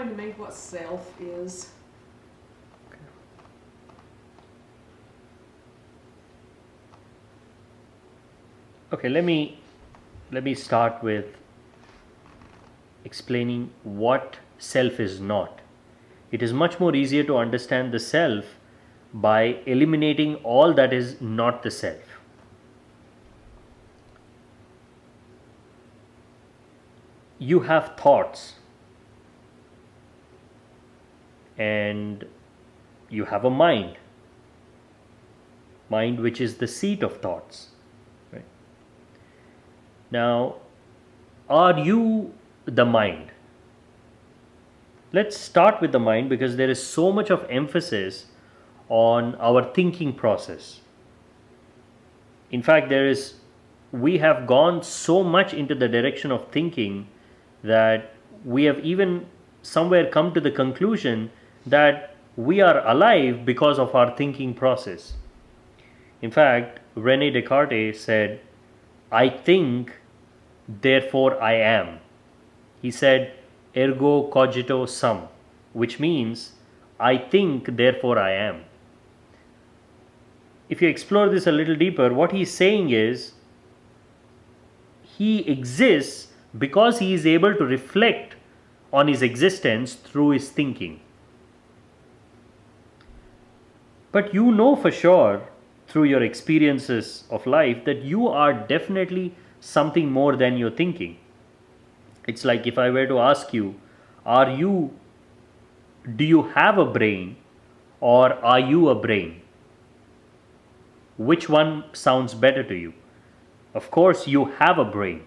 trying to make what self is. Okay, let me start with explaining what self is not. It is much more easier to understand the self by eliminating all that is not the self. You have thoughts and you have a mind which is the seat of thoughts, right? Now, are you the mind? Let's start with the mind because there is so much of emphasis on our thinking process. In fact, we have gone so much into the direction of thinking that we have even somewhere come to the conclusion that we are alive because of our thinking process. In fact, Rene Descartes said, I think, therefore I am. He said, ergo cogito sum, which means, I think, therefore I am. If you explore this a little deeper, what he's saying is, he exists because he is able to reflect on his existence through his thinking. But you know for sure, through your experiences of life, that you are definitely something more than your thinking. It's like if I were to ask you, do you have a brain or are you a brain? Which one sounds better to you? Of course, you have a brain.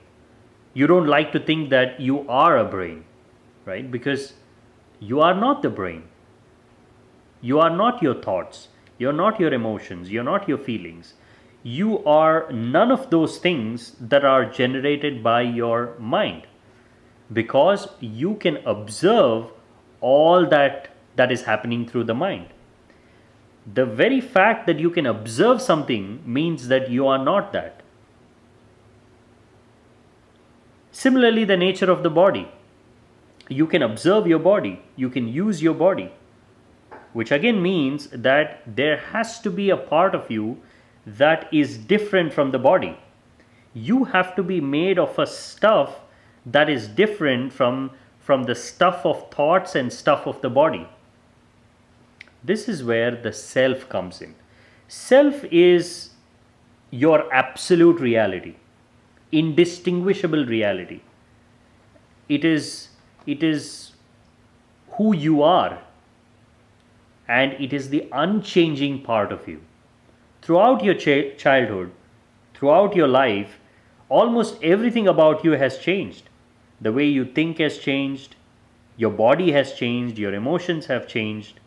You don't like to think that you are a brain, right? Because you are not the brain. You are not your thoughts. You're not your emotions. You're not your feelings. You are none of those things that are generated by your mind, because you can observe all that is happening through the mind. The very fact that you can observe something means that you are not that. Similarly, the nature of the body. You can observe your body, you can use your body, which again means that there has to be a part of you that is different from the body. You have to be made of a stuff that is different from the stuff of thoughts and stuff of the body. This is where the self comes in. Self is your absolute reality, indistinguishable reality. It is who you are, and it is the unchanging part of you. Throughout your childhood, throughout your life, almost everything about you has changed. The way you think has changed, your body has changed, your emotions have changed,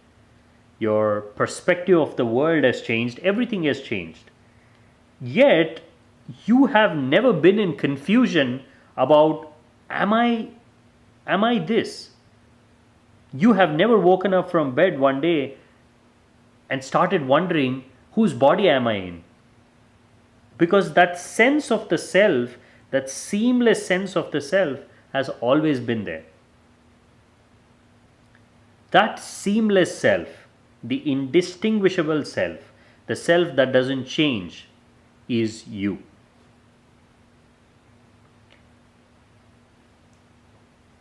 your perspective of the world has changed, everything has changed. Yet, you have never been in confusion about, am I this? You have never woken up from bed one day and started wondering, whose body am I in? Because that sense of the self, that seamless sense of the self, has always been there. That seamless self, the indistinguishable self, the self that doesn't change, is you.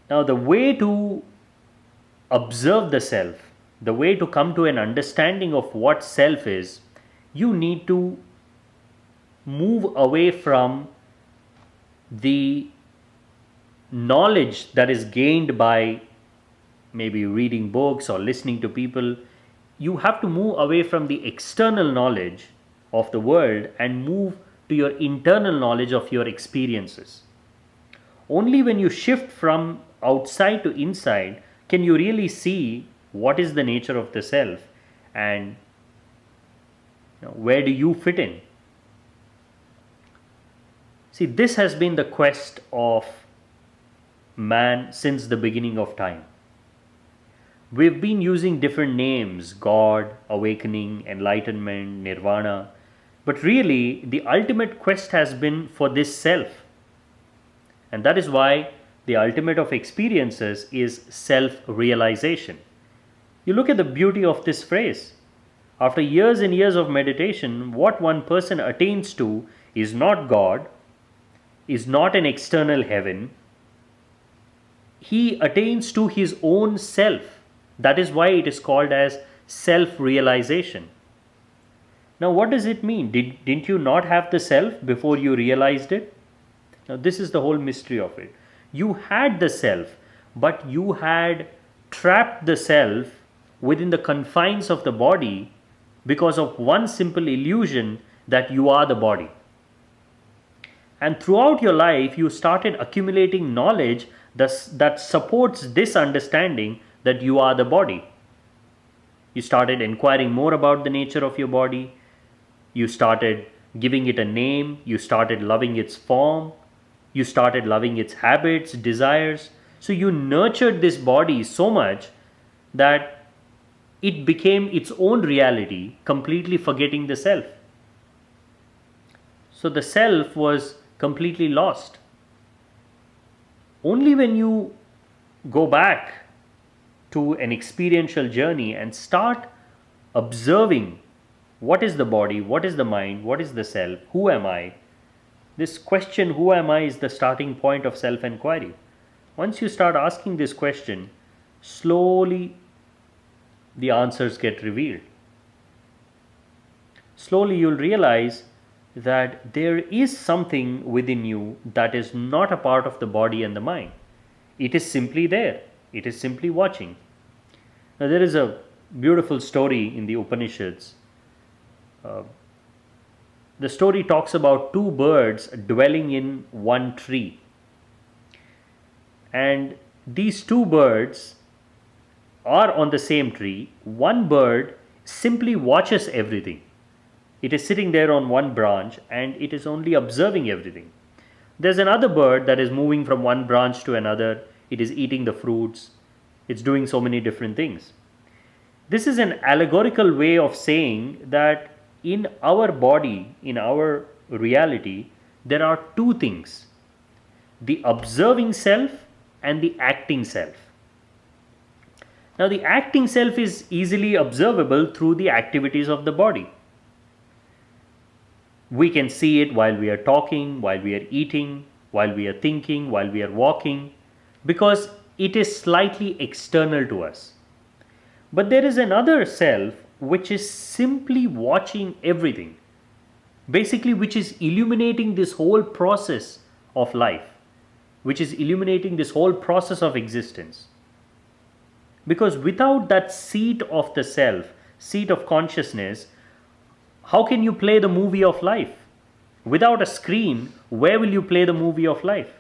Now, the way to observe the self, the way to come to an understanding of what self is, you need to move away from the knowledge that is gained by maybe reading books or listening to people. You have to move away from the external knowledge of the world and move to your internal knowledge of your experiences. Only when you shift from outside to inside can you really see what is the nature of the self and where do you fit in. See, this has been the quest of man since the beginning of time. We've been using different names: God, awakening, enlightenment, nirvana. But really, the ultimate quest has been for this self. And that is why the ultimate of experiences is self realization. You look at the beauty of this phrase. After years and years of meditation, what one person attains to is not God, is not an external heaven. He attains to his own self. That is why it is called as self realization. Now, what does it mean? Didn't you not have the self before you realized it? Now, this is the whole mystery of it. You had the self, but you had trapped the self within the confines of the body because of one simple illusion that you are the body. And throughout your life, you started accumulating knowledge that supports this understanding that you are the body. You started inquiring more about the nature of your body. You started giving it a name. You started loving its form. You started loving its habits, desires. So you nurtured this body so much that it became its own reality, completely forgetting the self. So the self was completely lost. Only when you go back to an experiential journey and start observing what is the body, what is the mind, what is the self, who am I? This question, who am I, is the starting point of self inquiry. Once you start asking this question, slowly the answers get revealed. Slowly you'll realize that there is something within you that is not a part of the body and the mind. It is simply there. It is simply watching. Now, there is a beautiful story in the Upanishads. The story talks about two birds dwelling in one tree. And these two birds are on the same tree. One bird simply watches everything. It is sitting there on one branch and it is only observing everything. There's another bird that is moving from one branch to another. It is eating the fruits. It's doing so many different things. This is an allegorical way of saying that in our body, in our reality, there are two things: the observing self and the acting self. Now, the acting self is easily observable through the activities of the body. We can see it while we are talking, while we are eating, while we are thinking, while we are walking, because it is slightly external to us. But there is another self which is simply watching everything, basically, which is illuminating this whole process of life, which is illuminating this whole process of existence. Because without that seat of the self, seat of consciousness, how can you play the movie of life? Without a screen, where will you play the movie of life?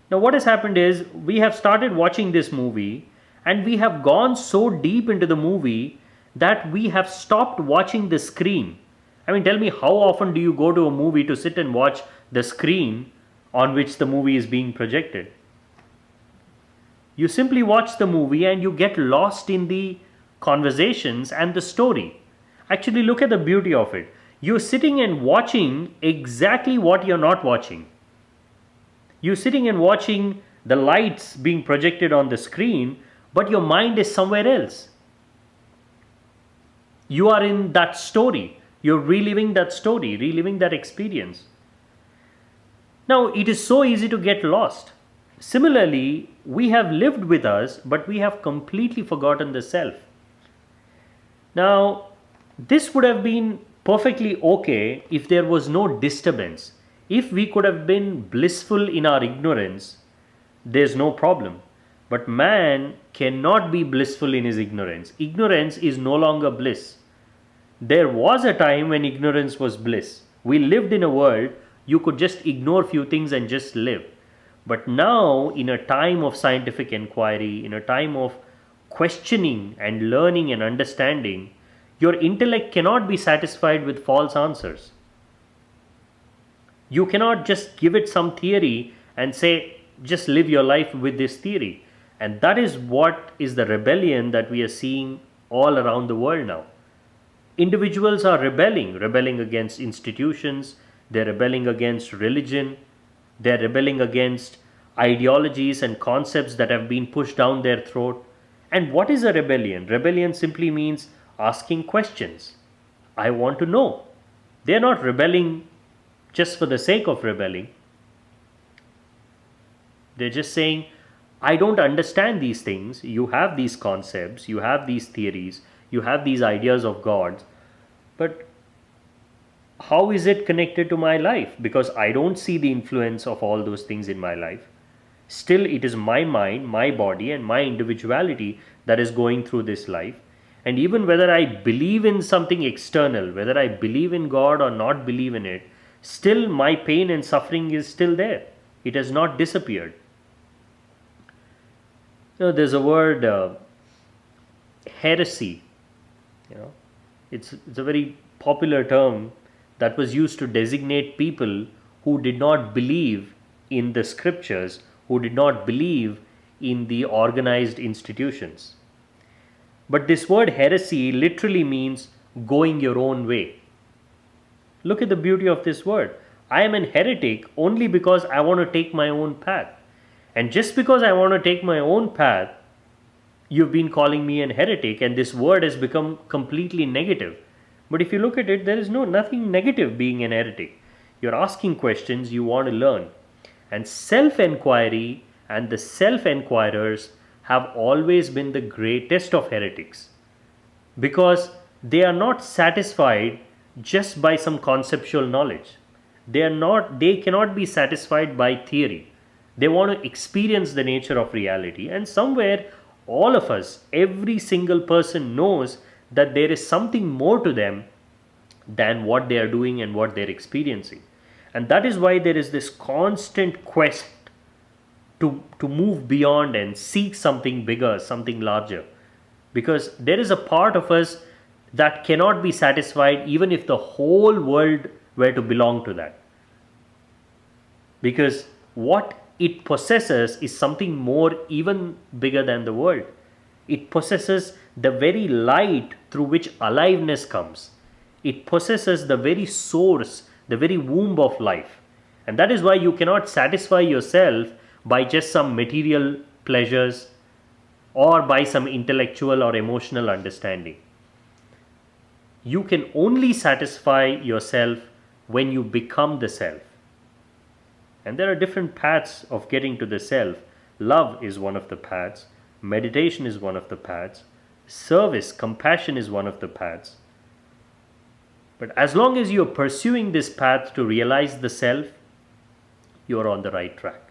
Now, what has happened is we have started watching this movie and we have gone so deep into the movie that we have stopped watching the screen. I mean, tell me, how often do you go to a movie to sit and watch the screen on which the movie is being projected? You simply watch the movie and you get lost in the conversations and the story. Actually, look at the beauty of it. You're sitting and watching exactly what you're not watching. You're sitting and watching the lights being projected on the screen, but your mind is somewhere else. You are in that story. You're reliving that story, reliving that experience. Now, it is so easy to get lost. Similarly, we have lived with us, but we have completely forgotten the self. Now, this would have been perfectly okay if there was no disturbance. If we could have been blissful in our ignorance, there's no problem. But man cannot be blissful in his ignorance. Ignorance is no longer bliss. There was a time when ignorance was bliss. We lived in a world you could just ignore few things and just live. But now, in a time of scientific inquiry, in a time of questioning and learning and understanding, your intellect cannot be satisfied with false answers. You cannot just give it some theory and say, just live your life with this theory. And that is what is the rebellion that we are seeing all around the world now. Individuals are rebelling against institutions, they're rebelling against religion, They're rebelling against ideologies and concepts that have been pushed down their throat. And what is a rebellion? Rebellion simply means asking questions. I want to know. They're not rebelling just for the sake of rebelling. They're just saying, I don't understand these things. You have these concepts, you have these theories, you have these ideas of God, but how is it connected to my life? Because I don't see the influence of all those things in my life. Still, it is my mind, my body, and my individuality that is going through this life. And even whether I believe in something external, whether I believe in God or not believe in it, still my pain and suffering is still there. It has not disappeared. There's a word, heresy. You know, it's a very popular term that was used to designate people who did not believe in the scriptures, who did not believe in the organized institutions. But this word heresy literally means going your own way. Look at the beauty of this word. I am an heretic only because I want to take my own path. And just because I want to take my own path, you've been calling me an heretic, and this word has become completely negative. But if you look at it, there is nothing negative being an heretic. You're asking questions, you want to learn. And self-enquiry and the self-enquirers have always been the greatest of heretics, because they are not satisfied just by some conceptual knowledge. They cannot be satisfied by theory. They want to experience the nature of reality, and somewhere all of us, every single person knows that there is something more to them than what they are doing and what they're experiencing. And that is why there is this constant quest to move beyond and seek something bigger, something larger. Because there is a part of us that cannot be satisfied even if the whole world were to belong to that. Because what it possesses is something more, even bigger than the world. It possesses the very light through which aliveness comes. It possesses the very source, the very womb of life. And that is why you cannot satisfy yourself by just some material pleasures or by some intellectual or emotional understanding. You can only satisfy yourself when you become the self. And there are different paths of getting to the self. Love is one of the paths. Meditation is one of the paths. Service, compassion is one of the paths. But as long as you're pursuing this path to realize the self, you're on the right track.